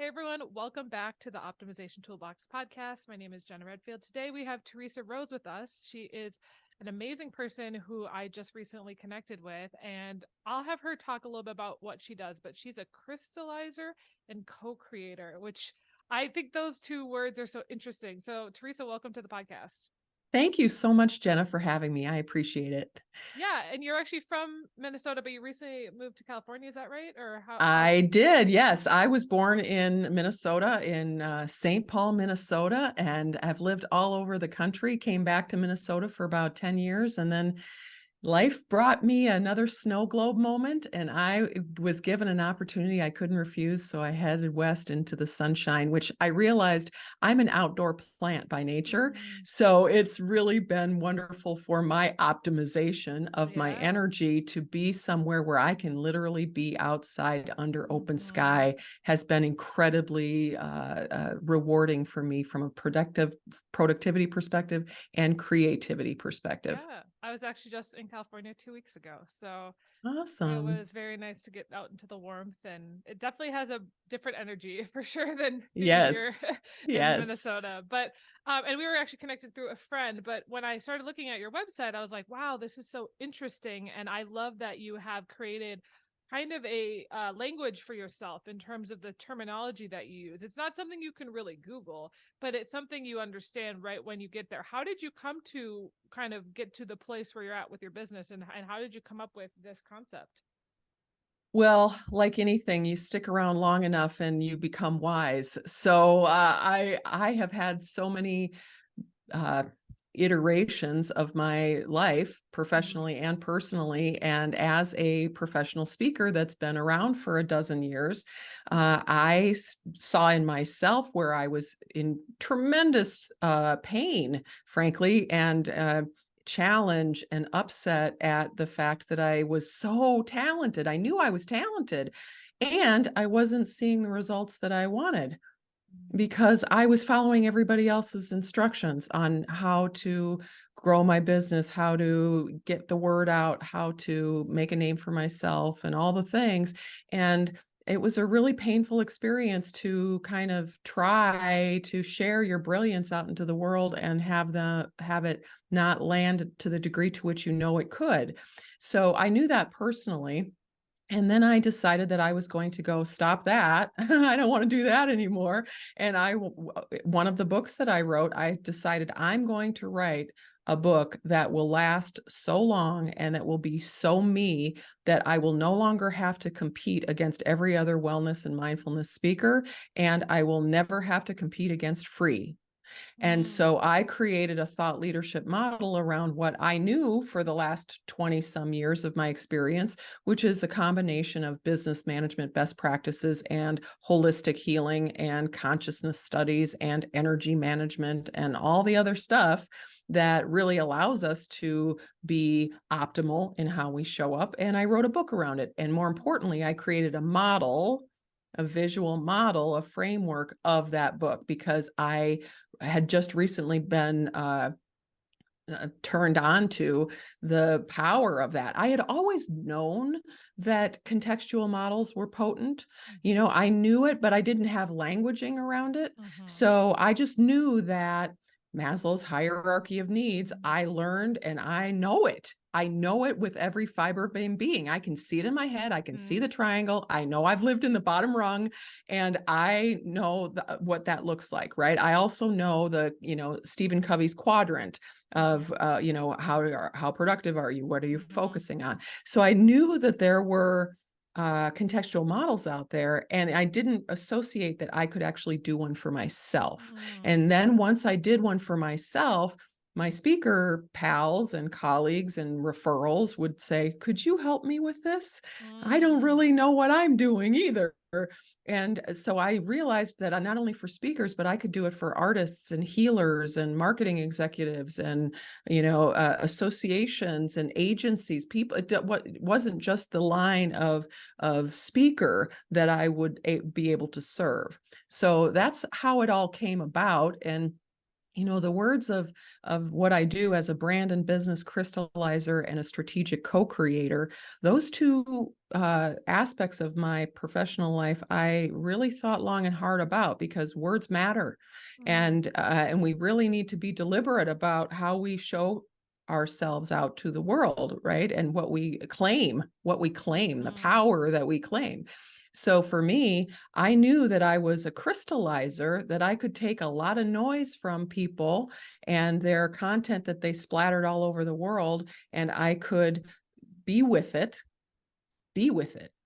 Hey everyone, welcome back to the Optimization Toolbox podcast. My name is Jenna Redfield. Today we have Theresa Rose with us. She is an amazing person who I just recently connected with, and I'll have her talk a little bit about what she does, but she's a crystallizer and co-creator, which I think those two words are so interesting. So Theresa, welcome to the podcast. Thank you so much, Jenna, for having me. I appreciate it. Yeah, and you're actually from Minnesota, but you recently moved to California, is that right? Or how I did did, yes. I was born in Minnesota, in St. Paul, Minnesota, and I've lived all over the country. Came back to Minnesota for about 10 years, and then life brought me another snow globe moment, and I was given an opportunity I couldn't refuse. So I headed west into the sunshine, which I realized I'm an outdoor plant by nature. So it's really been wonderful for my optimization of my energy to be somewhere where I can literally be outside under open sky has been incredibly rewarding for me from a productivity perspective and creativity perspective. Yeah, I was actually just in California 2 weeks ago. So it Awesome. was very nice to get out into the warmth, and it definitely has a different energy for sure than being here Yes. in Yes. Minnesota. But and we were actually connected through a friend, but when I started looking at your website, I was like, wow, this is so interesting. And I love that you have created kind of a language for yourself in terms of the terminology that you use. It's not something you can really Google, but it's something you understand right when you get there. How did you come to kind of get to the place where you're at with your business, and how did you come up with this concept? Well, like anything, you stick around long enough and you become wise. So I have had so many uh, iterations of my life, professionally and personally. And as a professional speaker that's been around for a dozen years, I saw in myself where I was in tremendous pain, frankly, and challenge and upset at the fact that I was so talented. I knew I was talented, and I wasn't seeing the results that I wanted because I was following everybody else's instructions on how to grow my business, how to get the word out, how to make a name for myself, and all the things. And it was a really painful experience to kind of try to share your brilliance out into the world and have it not land to the degree to which you know it could. So I knew that personally. And then I decided that I was going to go stop that. I don't want to do that anymore. And one of the books that I wrote, I decided I'm going to write a book that will last so long and that will be so me that I will no longer have to compete against every other wellness and mindfulness speaker. And I will never have to compete against free. And so I created a thought leadership model around what I knew for the last 20 some years of my experience, which is a combination of business management best practices and holistic healing and consciousness studies and energy management and all the other stuff that really allows us to be optimal in how we show up. And I wrote a book around it. And more importantly, I created a model, a visual model, a framework of that book, because I had just recently been turned on to the power of that. I had always known that contextual models were potent. You know, I knew it, but I didn't have languaging around it. So I just knew that Maslow's hierarchy of needs, I learned, and I know it. I know it with every fiber of my being. I can see it in my head. I can see the triangle. I know I've lived in the bottom rung, and I know what that looks like, right? I also know Stephen Covey's quadrant of, how productive are you? What are you focusing on? So I knew that there were contextual models out there, and I didn't associate that I could actually do one for myself. And then once I did one for myself, my speaker pals and colleagues and referrals would say, could you help me with this? I don't really know what I'm doing either. And so I realized that not only for speakers, but I could do it for artists and healers and marketing executives and, associations and agencies. People, it wasn't just the line of speaker that I would be able to serve. So that's how it all came about. And the words of what I do as a brand and business crystallizer and a strategic co-creator, those two aspects of my professional life, I really thought long and hard about, because words matter, and we really need to be deliberate about how we show ourselves out to the world, right? And what we claim, the power that we claim. So for me, I knew that I was a crystallizer, that I could take a lot of noise from people and their content that they splattered all over the world, and I could be with it,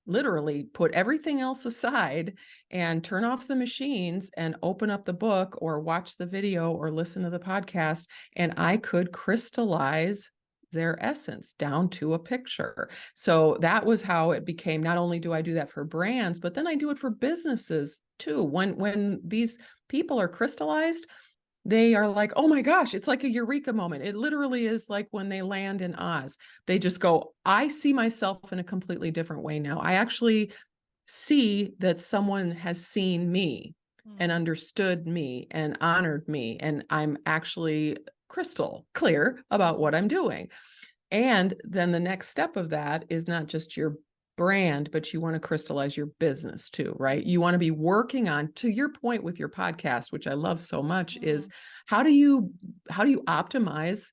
literally put everything else aside and turn off the machines and open up the book or watch the video or listen to the podcast, and I could crystallize their essence down to a picture. So that was how it became. Not only do I do that for brands, but then I do it for businesses too. When these people are crystallized, they are like, oh my gosh, it's like a eureka moment. It literally is like when they land in Oz. They just go, I see myself in a completely different way now. I actually see that someone has seen me and understood me and honored me, and I'm actually crystal clear about what I'm doing. And then the next step of that is not just your brand, but you want to crystallize your business too, right? You want to be working on, to your point with your podcast, which I love so much, is how do you optimize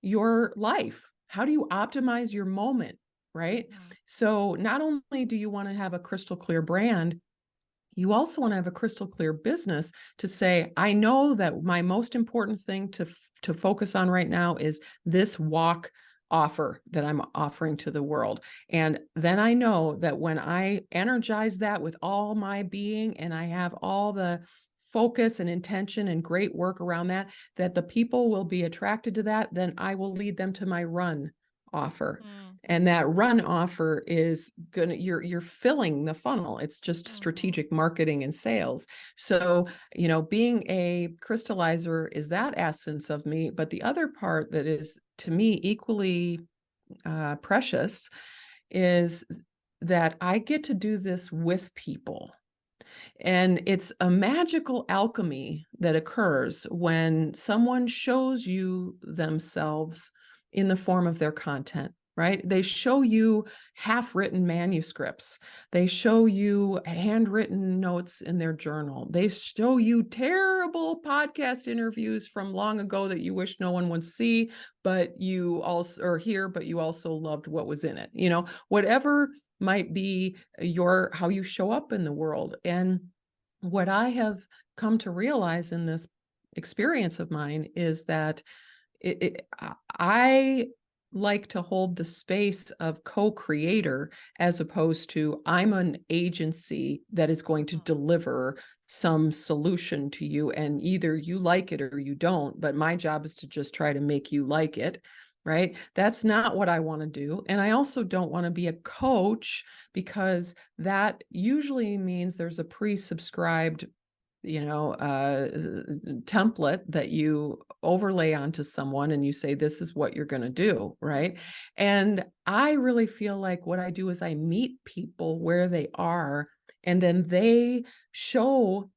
your life? How do you optimize your moment, right? So not only do you want to have a crystal clear brand, you also want to have a crystal clear business to say, I know that my most important thing to focus on right now is this walk offer that I'm offering to the world. And then I know that when I energize that with all my being, and I have all the focus and intention and great work around that, that the people will be attracted to that, then I will lead them to my run offer. And that run offer is gonna, you're filling the funnel. It's just strategic marketing and sales. So, being a crystallizer is that essence of me. But the other part that is, to me, equally precious is that I get to do this with people. And it's a magical alchemy that occurs when someone shows you themselves in the form of their content, right? They show you half-written manuscripts. They show you handwritten notes in their journal. They show you terrible podcast interviews from long ago that you wish no one would see, but you also, or hear, but you also loved what was in it. Whatever might be how you show up in the world. And what I have come to realize in this experience of mine is that I like to hold the space of co-creator, as opposed to I'm an agency that is going to deliver some solution to you, and either you like it or you don't, but my job is to just try to make you like it. Right? That's not what I want to do. And I also don't want to be a coach, because that usually means there's a pre-subscribed template that you overlay onto someone, and you say, this is what you're going to do, right? And I really feel like what I do is I meet people where they are, and then they show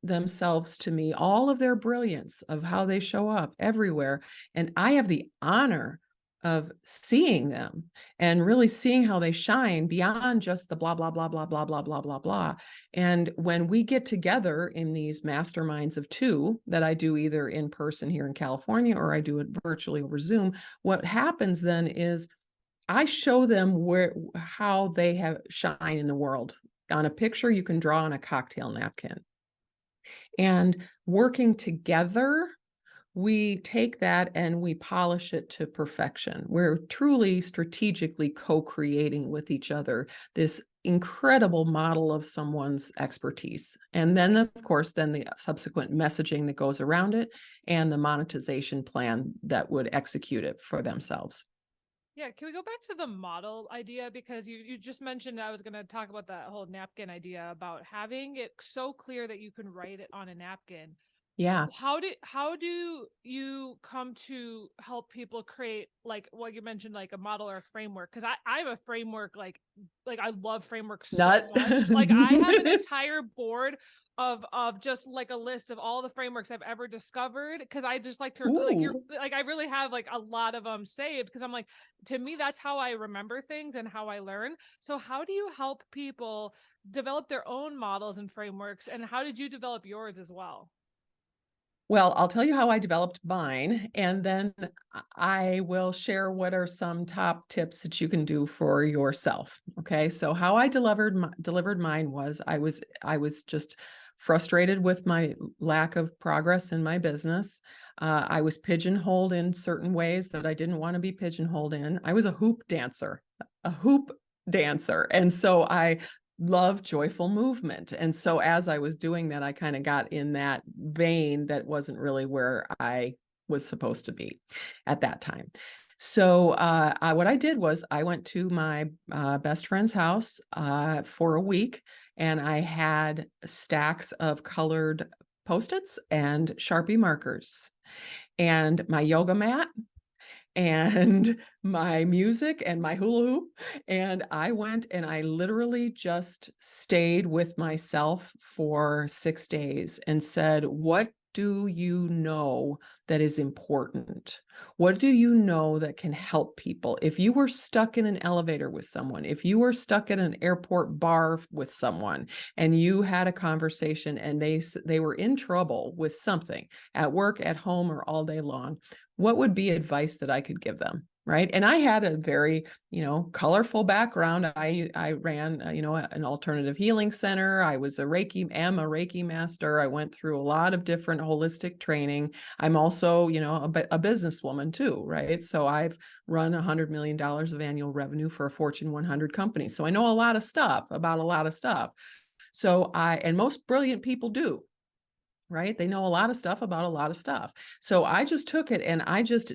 themselves to me, all of their brilliance of how they show up everywhere. And I have the honor of seeing them and really seeing how they shine beyond just the blah, blah, blah, blah, blah, blah, blah, blah, blah. And when we get together in these masterminds of two that I do either in person here in California, or I do it virtually over Zoom, what happens then is I show them how they have shine in the world on a picture you can draw on a cocktail napkin. And working together, we take that and we polish it to perfection. We're truly strategically co-creating with each other this incredible model of someone's expertise. And then, of course, then the subsequent messaging that goes around it, and the monetization plan that would execute it for themselves. Yeah, can we go back to the model idea? Because you just mentioned, I was going to talk about that whole napkin idea, about having it so clear that you can write it on a napkin. Yeah. How do you come to help people create, like what you mentioned, like a model or a framework? Because I'm a framework, like I love frameworks so much. Like I have an entire board of just like a list of all the frameworks I've ever discovered, because I just like to Ooh. like I really have like a lot of them saved, because I'm like, to me that's how I remember things and how I learn. So how do you help people develop their own models and frameworks, and how did you develop yours as well? Well, I'll tell you how I developed mine, and then I will share what are some top tips that you can do for yourself. Okay, so how I delivered mine was I was just frustrated with my lack of progress in my business. I was pigeonholed in certain ways that I didn't want to be pigeonholed in. I was a hoop dancer, and so I love joyful movement. And so as I was doing that, I kind of got in that vein that wasn't really where I was supposed to be at that time. So what I did was I went to my best friend's house for a week, and I had stacks of colored Post-its and Sharpie markers and my yoga mat and my music and my hula hoop. And I went and I literally just stayed with myself for 6 days and said, what do you know that is important? What do you know that can help people? If you were stuck in an elevator with someone, if you were stuck at an airport bar with someone and you had a conversation and they were in trouble with something at work, at home, or all day long, what would be advice that I could give them? Right. And I had a very, colorful background. I ran, an alternative healing center. I was am a Reiki master. I went through a lot of different holistic training. I'm also, a businesswoman too. Right. So I've run $100 million of annual revenue for a Fortune 100 company. So I know a lot of stuff about a lot of stuff. So and most brilliant people do, right? They know a lot of stuff about a lot of stuff. So I just took it and I just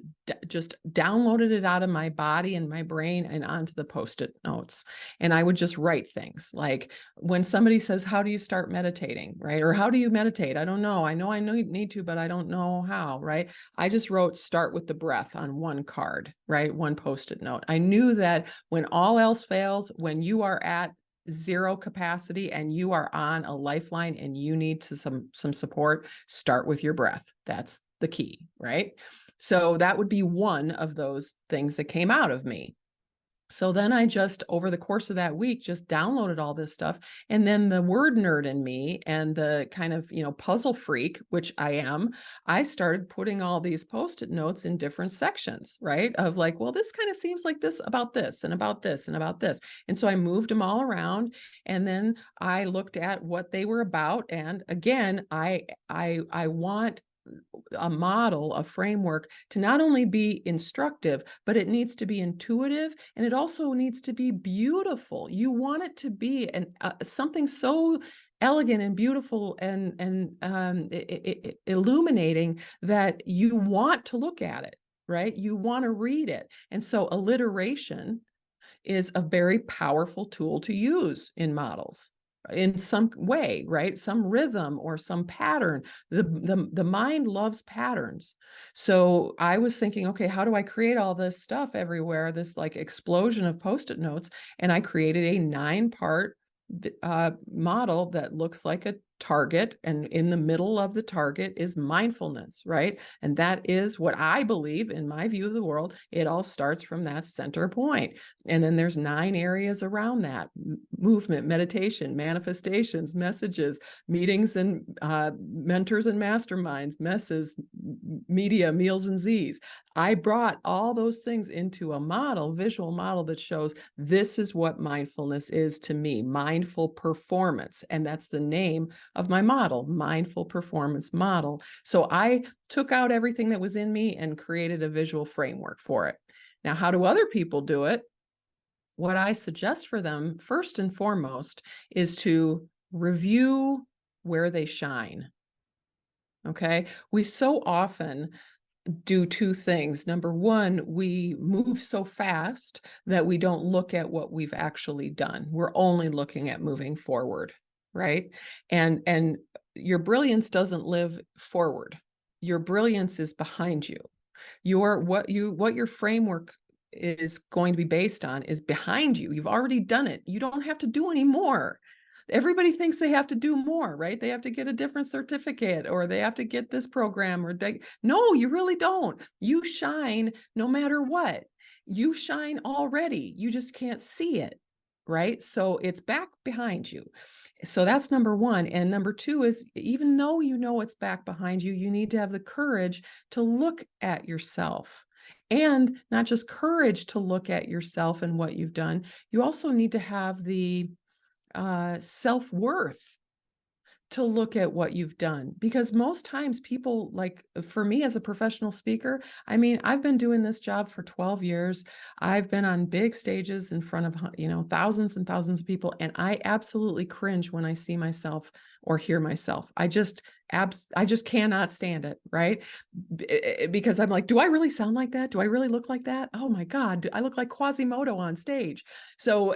downloaded it out of my body and my brain and onto the Post-it notes. And I would just write things like, when somebody says, how do you start meditating, right? Or how do you meditate? I don't know. I know you need to, but I don't know how, right? I just wrote, start with the breath on one card, right? One Post-it note. I knew that when all else fails, when you are at zero capacity and you are on a lifeline and you need some support, start with your breath. That's the key, right? So that would be one of those things that came out of me. So then I just, over the course of that week, just downloaded all this stuff. And then the word nerd in me and the kind of, puzzle freak, which I am, I started putting all these Post-it notes in different sections, right? Of like, well, this kind of seems like this about this and about this and about this. And so I moved them all around, and then I looked at what they were about. And again, I want a model, a framework to not only be instructive, but it needs to be intuitive, and it also needs to be beautiful. You want it to be something so elegant and beautiful and illuminating that you want to look at it, right? You want to read it. And so alliteration is a very powerful tool to use in models in some way, right? Some rhythm or some pattern. The mind loves patterns. So I was thinking, okay, how do I create all this stuff everywhere, this like explosion of Post-it notes? And I created a 9-part model that looks like a target, and in the middle of the target is mindfulness, right? And that is what I believe, in my view of the world, it all starts from that center point. And then there's 9 areas around that: movement, meditation, manifestations, messages, meetings and mentors and masterminds, messes, media, meals and Z's. I brought all those things into a model, visual model, that shows this is what mindfulness is to me, mindful performance. And that's the name of my model, mindful performance model. So I took out everything that was in me and created a visual framework for it. Now, how do other people do it? What I suggest for them, first and foremost, is to review where they shine. Okay. We so often do 2 things. Number one, we move so fast that we don't look at what we've actually done. We're only looking at moving forward, right? And your brilliance doesn't live forward. Your brilliance is behind you. What your framework is going to be based on is behind you. You've already done it. You don't have to do any more. Everybody thinks they have to do more, right? They have to get a different certificate, or they have to get this program, or no, you really don't. You shine no matter what. You shine already. You just can't see it, right? So it's back behind you. So that's number one. And number two is, even though you know it's back behind you, you need to have the courage to look at yourself. And not just courage to look at yourself and what you've done, you also need to have the self-worth to look at what you've done. Because most times people, like for me as a professional speaker, I mean, I've been doing this job for 12 years. I've been on big stages in front of, thousands and thousands of people. And I absolutely cringe when I see myself or hear myself. I just cannot stand it. Right. Because I'm like, do I really sound like that? Do I really look like that? Oh my God. I look like Quasimodo on stage. So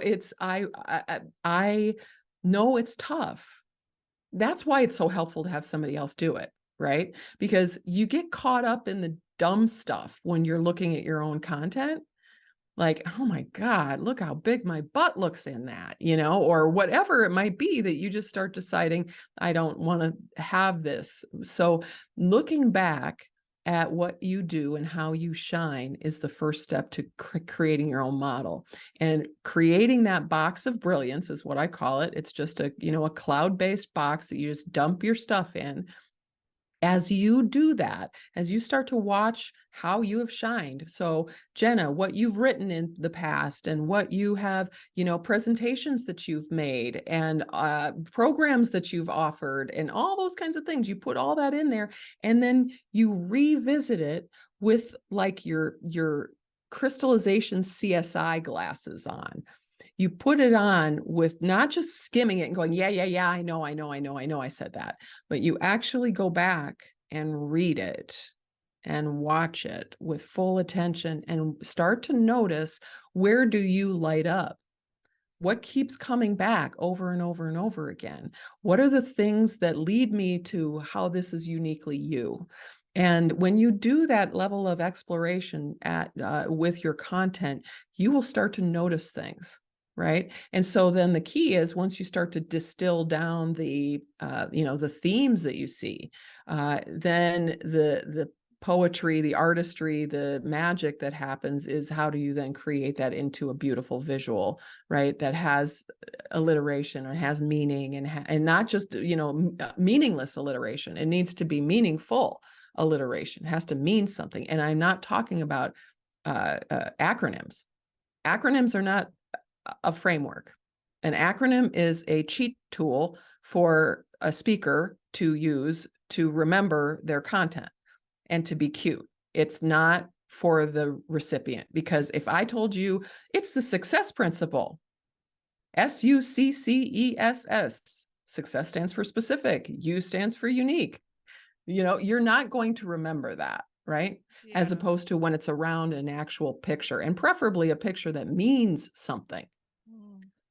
I know it's tough. That's why it's so helpful to have somebody else do it, right? Because you get caught up in the dumb stuff when you're looking at your own content. Like, oh my God, look how big my butt looks in that, or whatever it might be, that you just start deciding, I don't want to have this. So looking back at what you do and how you shine is the first step to creating your own model. And creating that box of brilliance is what I call it. It's just a cloud-based box that you just dump your stuff in. As you do that, as you start to watch how you have shined. So Jenna, what you've written in the past, and what you have, presentations that you've made, and programs that you've offered, and all those kinds of things, you put all that in there, and then you revisit it with like your crystallization CSI glasses on. You put it on with not just skimming it and going, yeah, I know, I said that, but you actually go back and read it and watch it with full attention and start to notice, where do you light up? What keeps coming back over and over and over again? What are the things that lead me to how this is uniquely you? And when you do that level of exploration with your content, you will start to notice things. Right. And so then the key is, once you start to distill down the themes that you see, then the poetry, the artistry, the magic that happens is, how do you then create that into a beautiful visual, right? That has alliteration, or has meaning, and not just, meaningless alliteration. It needs to be meaningful alliteration. It has to mean something. And I'm not talking about acronyms. Acronyms are not a framework. An acronym is a cheat tool for a speaker to use to remember their content and to be cute. It's not for the recipient, because if I told you it's the success principle, SUCCESS, success stands for specific, U stands for unique, you're not going to remember that. Right. Yeah. As opposed to when it's around an actual picture, and preferably a picture that means something.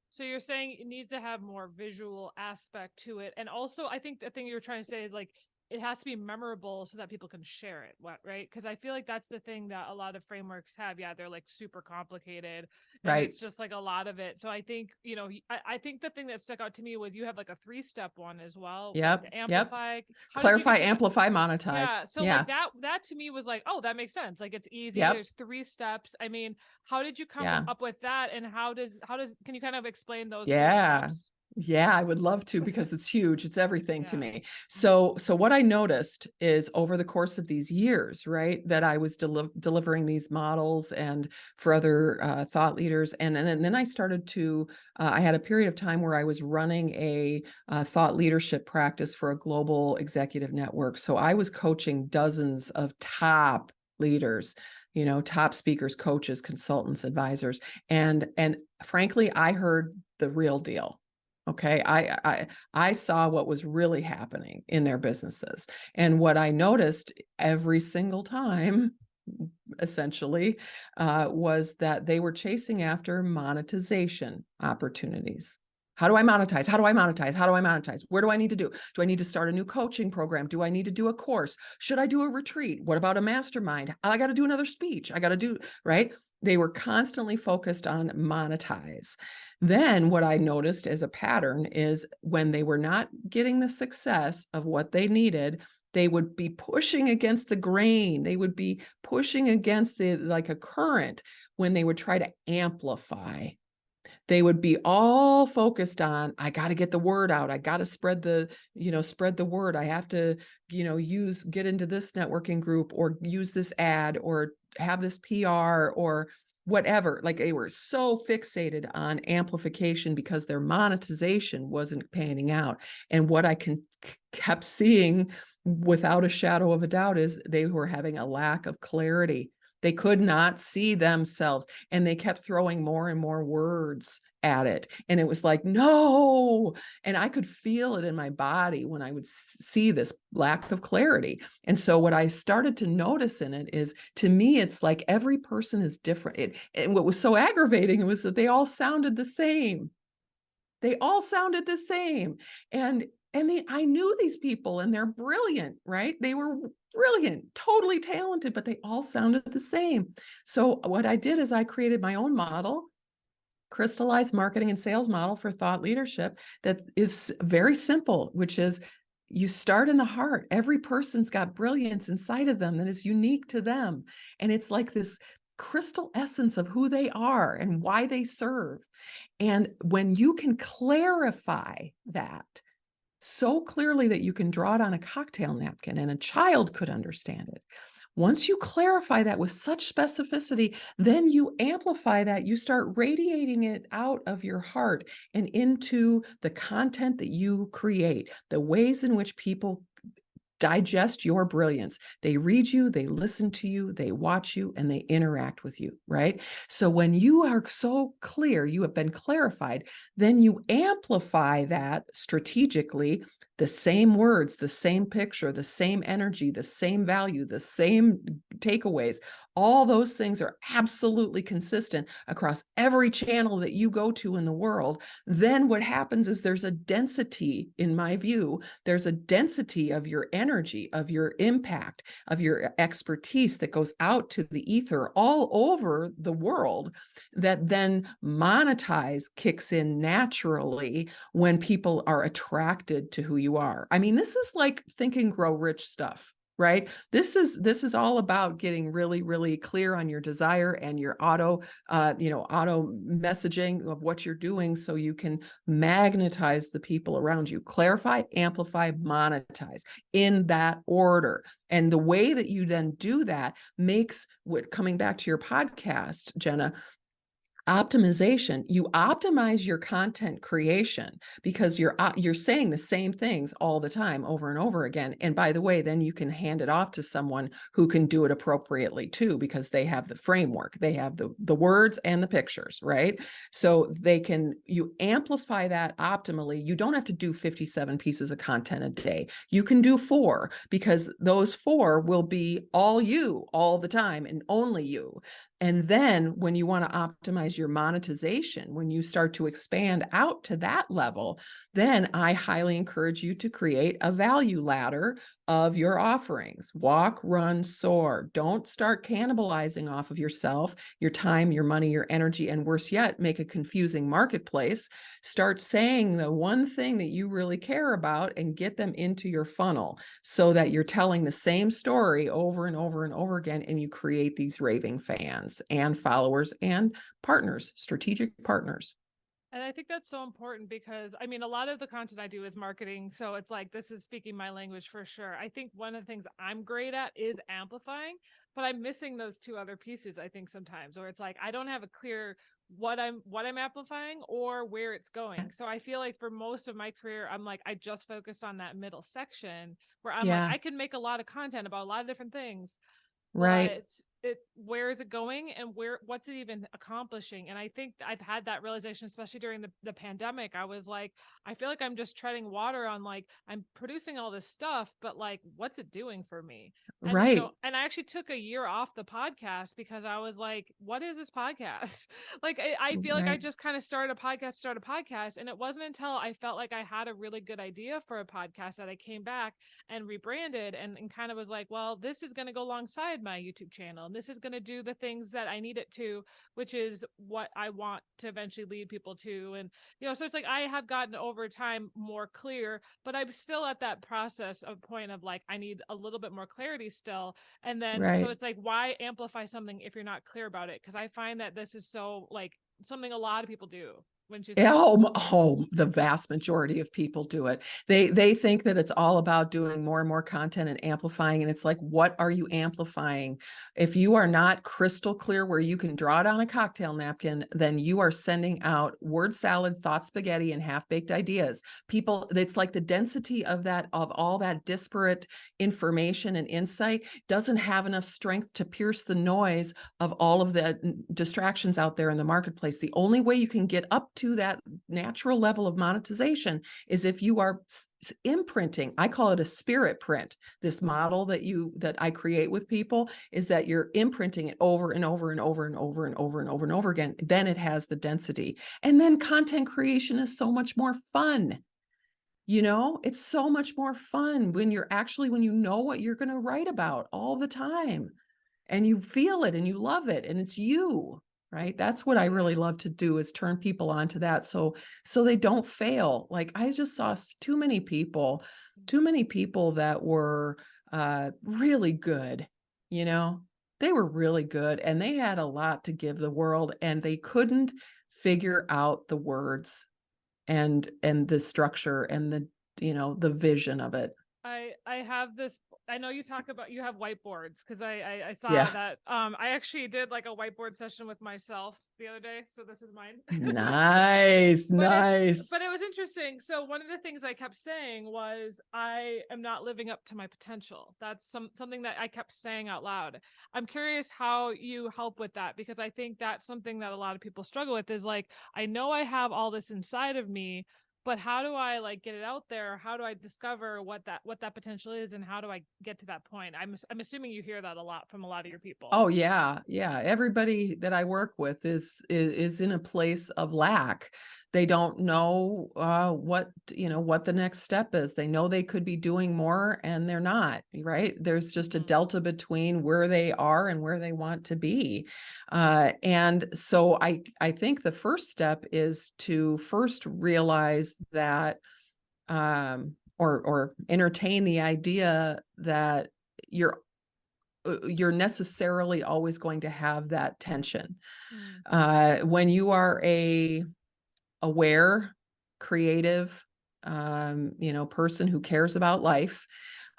So you're saying it needs to have more visual aspect to it. And also, I think the thing you're trying to say is, like, it has to be memorable so that people can share it, right? Because I feel like that's the thing that a lot of frameworks have. Yeah, they're like super complicated, and right, it's just like a lot of it. So I think, I think the thing that stuck out to me was, you have like a 3-step one as well. Yep. Amplify, yep. Clarify, amplify, monetize. Yeah. So like that to me was like, oh, that makes sense. Like, it's easy. Yep. There's 3 steps. I mean, how did you come up with that? And how does, can you kind of explain those 3 steps? Yeah, I would love to, because it's huge. It's everything to me. So what I noticed is, over the course of these years, right, that I was delivering these models and for other thought leaders. And then I started to, I had a period of time where I was running a thought leadership practice for a global executive network. So I was coaching dozens of top leaders, top speakers, coaches, consultants, advisors. And frankly, I heard the real deal. Okay. I saw what was really happening in their businesses. And what I noticed every single time, essentially, was that they were chasing after monetization opportunities. How do I monetize? How do I monetize? How do I monetize? Where do I need to do? Do I need to start a new coaching program? Do I need to do a course? Should I do a retreat? What about a mastermind? I got to do another speech. I got to do, right? They were constantly focused on monetize. Then what I noticed as a pattern is when they were not getting the success of what they needed, they would be pushing against the grain. They would be pushing against the like a current when they would try to amplify. They would be all focused on, I got to get the word out. I got to spread the word. I have to, get into this networking group or use this ad or have this PR or whatever. Like they were so fixated on amplification because their monetization wasn't panning out. And what I kept seeing without a shadow of a doubt is they were having a lack of clarity. They could not see themselves, and they kept throwing more and more words at it. And it was like, no. And I could feel it in my body when I would see this lack of clarity. And so what I started to notice in it is, to me, it's like every person is different. And what was so aggravating was that they all sounded the same. They all sounded the same. And I knew these people and they're brilliant, right? They were brilliant, totally talented, but they all sounded the same. So what I did is I created my own model, crystallized marketing and sales model for thought leadership that is very simple, which is you start in the heart. Every person's got brilliance inside of them that is unique to them. And it's like this crystal essence of who they are and why they serve. And when you can clarify that so clearly that you can draw it on a cocktail napkin and a child could understand it. Once you clarify that with such specificity, then you amplify that. You start radiating it out of your heart and into the content that you create, the ways in which people digest your brilliance. They read you, they listen to you, they watch you, and they interact with you, right? So when you are so clear, you have been clarified, then you amplify that strategically, the same words, the same picture, the same energy, the same value, the same takeaways. All those things are absolutely consistent across every channel that you go to in the world. Then what happens is there's a density, in my view, there's a density of your energy, of your impact, of your expertise that goes out to the ether all over the world, that then monetize kicks in naturally when people are attracted to who you are. I mean, this is like Think and Grow Rich stuff, right? This is all about getting really, really clear on your desire and your auto messaging of what you're doing so you can magnetize the people around you. Clarify, amplify, monetize in that order. And the way that you then do that makes what, coming back to your podcast, Jenna, optimization. You optimize your content creation because you're saying the same things all the time over and over again. And by the way, then you can hand it off to someone who can do it appropriately too, because they have the framework, they have the words and the pictures, right? So you amplify that optimally. You don't have to do 57 pieces of content a day. You can do 4, because those 4 will be all you all the time and only you. And then when you want to optimize your monetization, when you start to expand out to that level, then I highly encourage you to create a value ladder of your offerings. Walk, run, soar. Don't start cannibalizing off of yourself, your time, your money, your energy, and worse yet, make a confusing marketplace. Start saying the one thing that you really care about and get them into your funnel so that you're telling the same story over and over and over again, and you create these raving fans and followers and partners, strategic partners. And I think that's so important because I mean, a lot of the content I do is marketing. So it's like, this is speaking my language for sure. I think one of the things I'm great at is amplifying, but I'm missing those 2 other pieces. I think sometimes, or it's like, I don't have a clear what I'm amplifying or where it's going. So I feel like for most of my career, I'm like, I just focused on that middle section where I'm like, Yeah, I can make a lot of content about a lot of different things, right. but where is it going and what's it even accomplishing? And I think I've had that realization, especially during the pandemic. I was like, I feel like I'm just treading water on, like, I'm producing all this stuff, but like, what's it doing for me? And Right. and I actually took a year off the podcast because I was like, what is this podcast? Like, I feel like I Right. just kind of started a podcast, and it wasn't until I felt like I had a really good idea for a podcast that I came back and rebranded and kind of was like, well, this is going to go alongside my YouTube channel. and this is going to do the things that I need it to, which is what I want to eventually lead people to. And, so it's like I have gotten over time more clear, but I'm still at that process of point of like, I need a little bit more clarity still. And then, so Right. it's like, why amplify something if you're not clear about it? Because I find that this is so like something a lot of people do. When you say, The vast majority of people do it. They think that it's all about doing more and more content and amplifying. And it's like, what are you amplifying? If you are not crystal clear where you can draw it on a cocktail napkin, then you are sending out word salad, thought spaghetti, and half-baked ideas. People, it's like the density of all that disparate information and insight doesn't have enough strength to pierce the noise of all of the distractions out there in the marketplace. The only way you can get up to that natural level of monetization is if you are imprinting. I call it a spirit print. This model that I create with people is that you're imprinting it over and over and over and over and over and over and over again. Then it has the density. And then content creation is so much more fun. It's so much more fun when you know what you're going to write about all the time, and you feel it and you love it and it's you, right? That's what I really love to do, is turn people on to that. So they don't fail. Like, I just saw too many people that were really good, they were really good and they had a lot to give the world, and they couldn't figure out the words and the structure and the vision of it. I have this. I know you talk about, you have whiteboards, because I saw Yeah. that. I actually did like a whiteboard session with myself the other day, so this is mine. Nice, But it nice. was interesting. So one of the things I kept saying was, I am not living up to my potential. That's something that I kept saying out loud. I'm curious how you help with that, because I think that's something that a lot of people struggle with, is like, I know I have all this inside of me, but how do I like get it out there? How do I discover what that potential is, and how do I get to that point? I'm assuming you hear that a lot from a lot of your people. Oh yeah, yeah. Everybody that I work with is in a place of lack. They don't know what the next step is. They know they could be doing more and they're not, right? There's just a delta between where they are and where they want to be. And so I think the first step is to first realize that or entertain the idea that you're necessarily always going to have that tension. When you are a aware, creative, person who cares about life,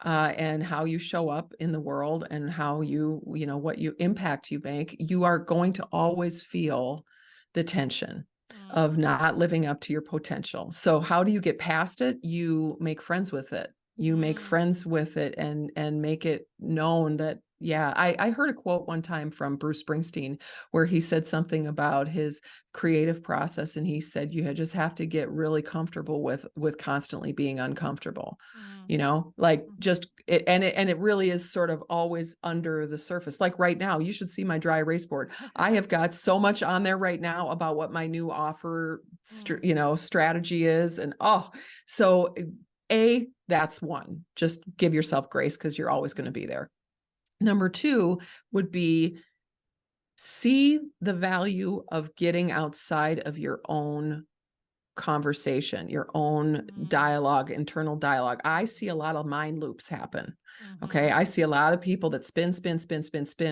and how you show up in the world and how what impact you make, you are going to always feel the tension of not living up to your potential. So how do you get past it? You make friends with it. You make friends with it and make it known that, yeah, I heard a quote one time from Bruce Springsteen where he said something about his creative process, and he said you just have to get really comfortable with constantly being uncomfortable. Like just it, and it really is sort of always under the surface. Like right now, you should see my dry erase board. I have got so much on there right now about what my new offer strategy is, and so that's one. Just give yourself grace, because you're always going to be there. Number two would be, see the value of getting outside of your own conversation, your own dialogue, internal dialogue. I see a lot of mind loops happen. Okay. I see a lot of people that spin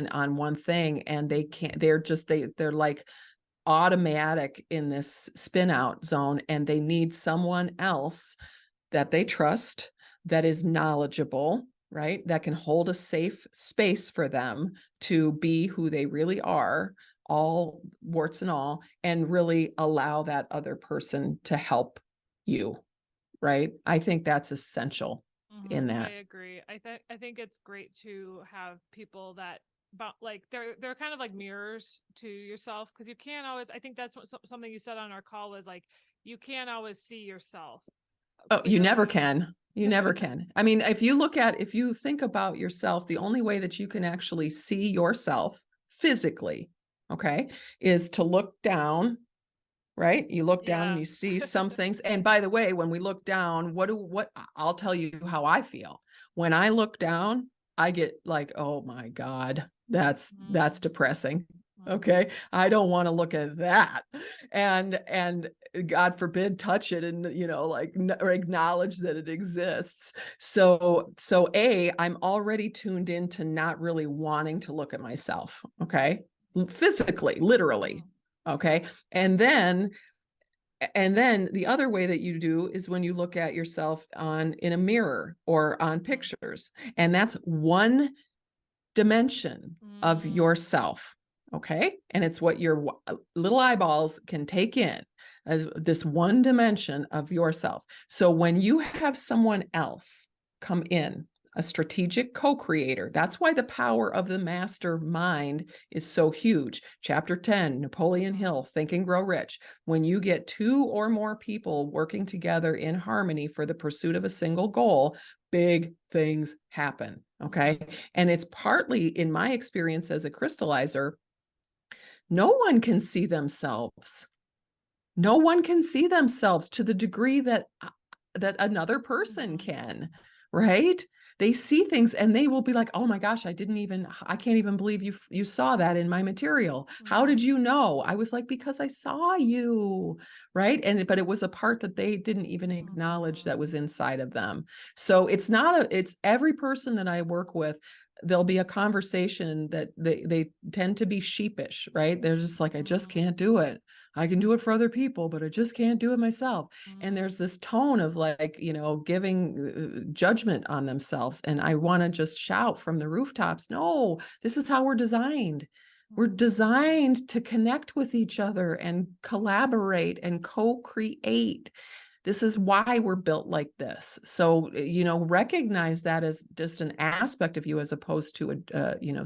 on one thing, and they're like automatic in this spin out zone, and they need someone else that they trust, that is knowledgeable, right? That can hold a safe space for them to be who they really are, all warts and all, and really allow that other person to help you, right? I think that's essential in that. I agree. I think it's great to have people that, about like, they're kind of like mirrors to yourself, because you can't always, I think that's what something you said on our call was like, you can't always see yourself. Oh, So you never can. You never can. I mean, if you think about yourself, the only way that you can actually see yourself physically, okay, is to look down, right? You look down and you see some things. And by the way, when we look down, I'll tell you how I feel. When I look down, I get like, oh my God, That's depressing. Mm. Okay. I don't want to look at that. And God forbid touch it and, like, or acknowledge that it exists. So I'm already tuned into not really wanting to look at myself. Okay. Physically, literally. Okay. And then the other way that you do is when you look at yourself in a mirror or on pictures, and that's one dimension of yourself. Okay. And it's what your little eyeballs can take in as this one dimension of yourself. So when you have someone else come in, a strategic co-creator, that's why the power of the mastermind is so huge. Chapter 10, Napoleon Hill, Think and Grow Rich. When you get 2 or more people working together in harmony for the pursuit of a single goal, big things happen. Okay. And it's partly, in my experience as a crystallizer, no one can see themselves. No one can see themselves to the degree that another person can, right? They see things and they will be like, oh my gosh, I can't even believe you saw that in my material. How did you know? I was like, because I saw you, right? But it was a part that they didn't even acknowledge that was inside of them. So it's every person that I work with, there'll be a conversation that they tend to be sheepish, right? They're just like, I just can't do it. I can do it for other people, but I just can't do it myself. And there's this tone of like, giving judgment on themselves. And I want to just shout from the rooftops, no, this is how we're designed. We're designed to connect with each other and collaborate and co-create. This is why we're built like this. So, recognize that as just an aspect of you as opposed to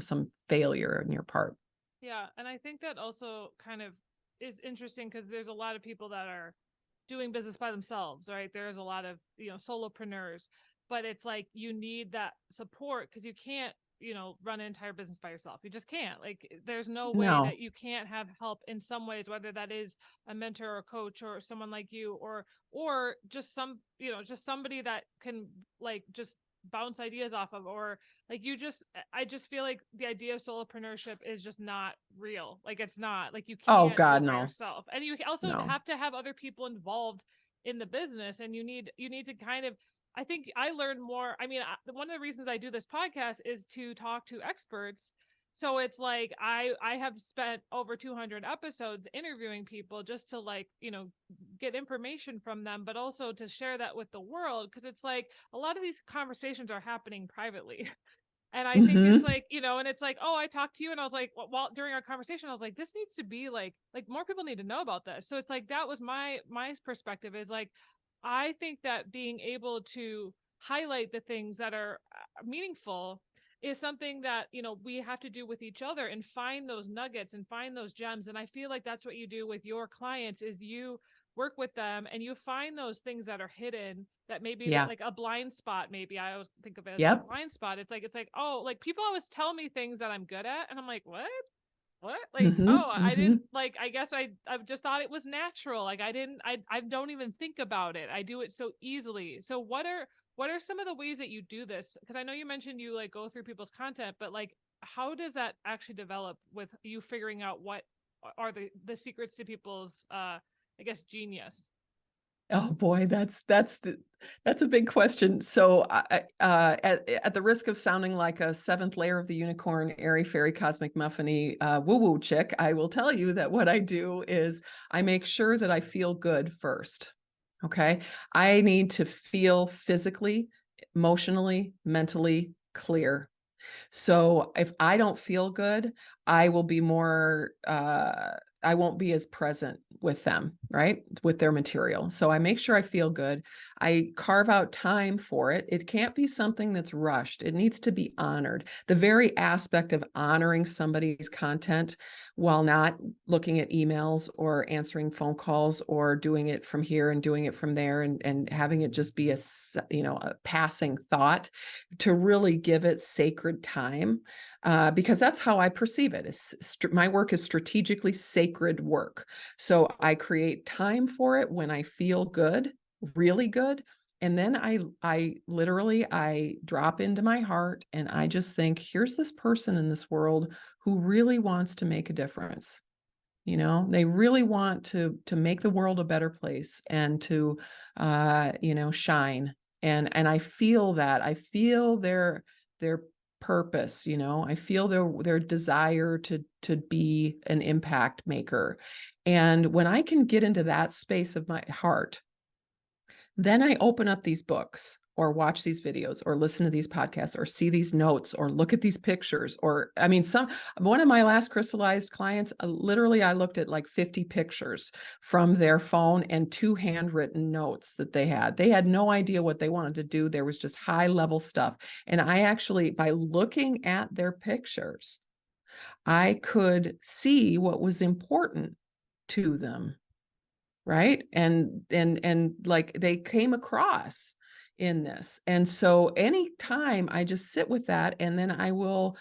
some failure on your part. Yeah. And I think that also kind of is interesting because there's a lot of people that are doing business by themselves, right? There's a lot of, solopreneurs, but it's like you need that support because you can't, run an entire business by yourself. You just can't. Like, there's no way that you can't have help in some ways, whether that is a mentor or a coach or someone like you, or just just somebody that can like just bounce ideas off of, or like I just feel like the idea of solopreneurship is just not real. Like, it's not like you can't do it by yourself, and you also have to have other people involved in the business, and you need to kind of, I think I learned more. I mean, one of the reasons I do this podcast is to talk to experts. So it's like I have spent over 200 episodes interviewing people just to like, get information from them, but also to share that with the world. Cause it's like a lot of these conversations are happening privately. And I think it's like, and it's like, oh, I talked to you. And I was like, well, during our conversation, I was like, this needs to be like more people need to know about this. So it's like, that was my perspective is like, I think that being able to highlight the things that are meaningful is something that, we have to do with each other and find those nuggets and find those gems. And I feel like that's what you do with your clients is you work with them and you find those things that are hidden that maybe like a blind spot. Maybe I always think of it as a blind spot. It's like, oh, like people always tell me things that I'm good at. And I'm like, what? Like, I didn't like, I guess I just thought it was natural. Like I don't even think about it. I do it so easily. So what are some of the ways that you do this? Because I know you mentioned you like go through people's content, but like, how does that actually develop with you figuring out what are the secrets to people's, I guess, genius? Oh boy, that's a big question. So, at the risk of sounding like a seventh layer of the unicorn, airy fairy cosmic muffiny woo woo chick, I will tell you that what I do is I make sure that I feel good first. Okay, I need to feel physically, emotionally, mentally clear. So if I don't feel good, I will be more I won't be as present with them, right? With their material. So I make sure I feel good. I carve out time for it. It can't be something that's rushed. It needs to be honored. The very aspect of honoring somebody's content while not looking at emails or answering phone calls or doing it from here and doing it from there and having it just be a passing thought, to really give it sacred time, because that's how I perceive it. My work is strategically sacred work. So I create time for it when I feel good, really good, And then I literally, I drop into my heart and I just think, here's this person in this world who really wants to make a difference. You know, they really want to make the world a better place and to shine. And I feel that. I feel their purpose, I feel their desire to be an impact maker. And when I can get into that space of my heart, then I open up these books or watch these videos or listen to these podcasts or see these notes or look at these pictures. Or, I mean, one of my last crystallized clients, literally, I looked at like 50 pictures from their phone and 2 handwritten notes that they had. They had no idea what they wanted to do. There was just high level stuff. And I actually, by looking at their pictures, I could see what was important to them, right? And like they came across in this. And so anytime I just sit with that, and then I will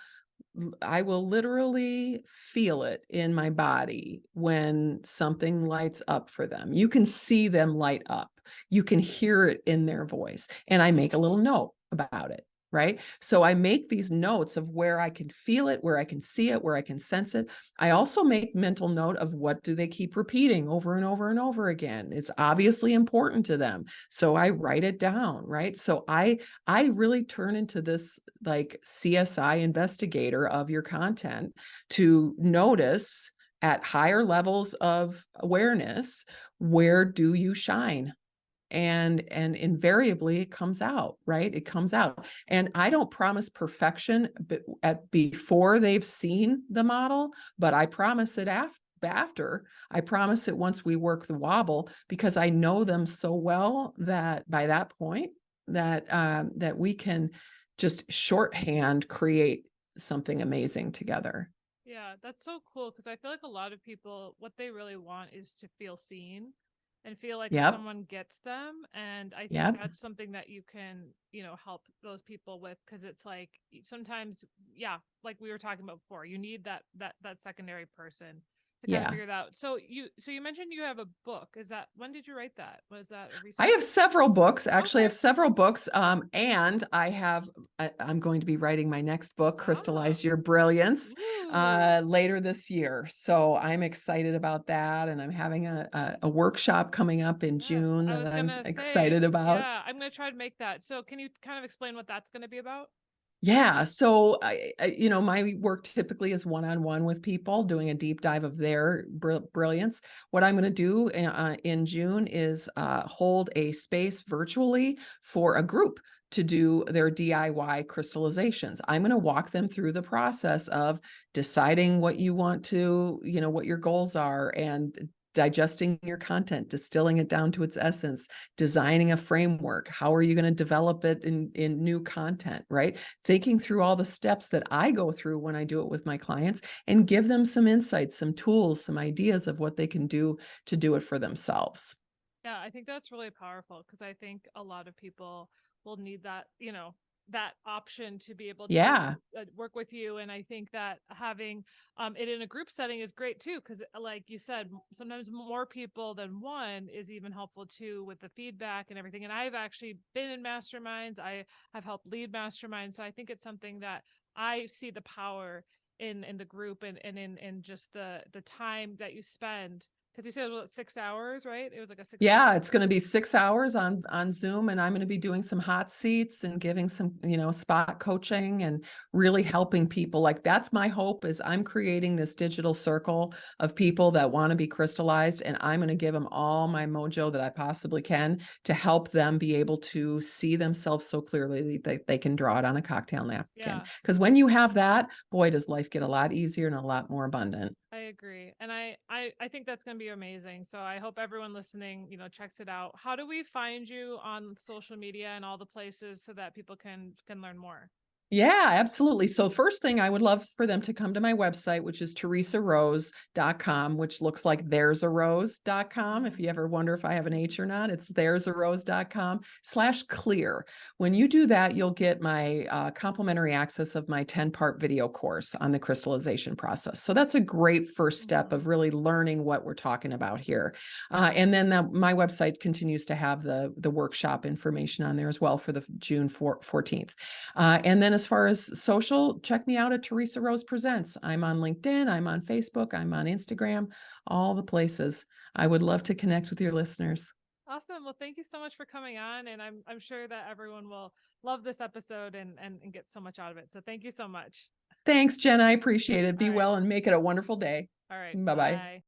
literally feel it in my body when something lights up for them. You can see them light up. You can hear it in their voice. And I make a little note about it, right? So I make these notes of where I can feel it, where I can see it, where I can sense it. I also make mental note of what do they keep repeating over and over and over again. It's obviously important to them. So I write it down, right? So I really turn into this like CSI investigator of your content to notice at higher levels of awareness, where do you shine? And invariably it comes out, right? It comes out. And I don't promise perfection before they've seen the model, but I promise it after. I promise it once we work the wobble, because I know them so well that by that point that we can just shorthand create something amazing together. Yeah, that's so cool because I feel like a lot of people, what they really want is to feel seen and feel like Yep. someone gets them. And I think Yep. that's something that you can, help those people with because it's like sometimes, yeah, like we were talking about before, you need that secondary person to kind of Yeah. figure it out. So you mentioned you have a book. Is that when did you write that? Was that a I recent? have several books. Actually, I Okay. have several books. And I'm going to be writing my next book, Oh. Crystallize Your Brilliance, Ooh. later this year. So I'm excited about that. And I'm having a workshop coming up in Yes, June I that was I'm gonna say, excited about. yeah, I'm gonna try to make that. So can you kind of explain what that's gonna be about? Yeah. So my work typically is one-on-one with people doing a deep dive of their brilliance. What I'm going to do in June is hold a space virtually for a group to do their DIY crystallizations. I'm going to walk them through the process of deciding what you want to, what your goals are, and digesting your content, distilling it down to its essence, designing a framework. How are you going to develop it in new content, right? Thinking through all the steps that I go through when I do it with my clients, and give them some insights, some tools, some ideas of what they can do to do it for themselves. Yeah, I think that's really powerful because I think a lot of people will need that, that option to be able to Yeah. work with you. And I think that having it in a group setting is great too, because like you said, sometimes more people than one is even helpful too with the feedback and everything. And I've actually been in masterminds. I have helped lead masterminds. So I think it's something that I see the power in the group and in just the time that you spend because you said what, 6 hours, right? It was like a 6 hour. Yeah, it's going to be 6 hours on Zoom, and I'm going to be doing some hot seats and giving some, spot coaching and really helping people. Like that's my hope, is I'm creating this digital circle of people that want to be crystallized, and I'm going to give them all my mojo that I possibly can to help them be able to see themselves so clearly that they can draw it on a cocktail napkin. Yeah, Because when you have that, boy, does life get a lot easier and a lot more abundant. I agree. And I think that's going to be amazing. So I hope everyone listening, checks it out. How do we find you on social media and all the places so that people can learn more? Yeah, absolutely. So first thing, I would love for them to come to my website, which is theresarose.com, which looks like there's a rose.com. If you ever wonder if I have an H or not, it's there's a rose.com/clear. When you do that, you'll get my complimentary access of my 10-part video course on the crystallization process. So that's a great first step of really learning what we're talking about here. And then my website continues to have the workshop information on there as well for the June 14th. And then as far as social, check me out at Theresa Rose Presents. I'm on LinkedIn, I'm on Facebook, I'm on Instagram, all the places. I would love to connect with your listeners. Awesome. Well, thank you so much for coming on. And I'm sure that everyone will love this episode and get so much out of it. So thank you so much. Thanks, Jen. I appreciate it. All Be right. well and make it a wonderful day. All right. Bye-bye. Bye.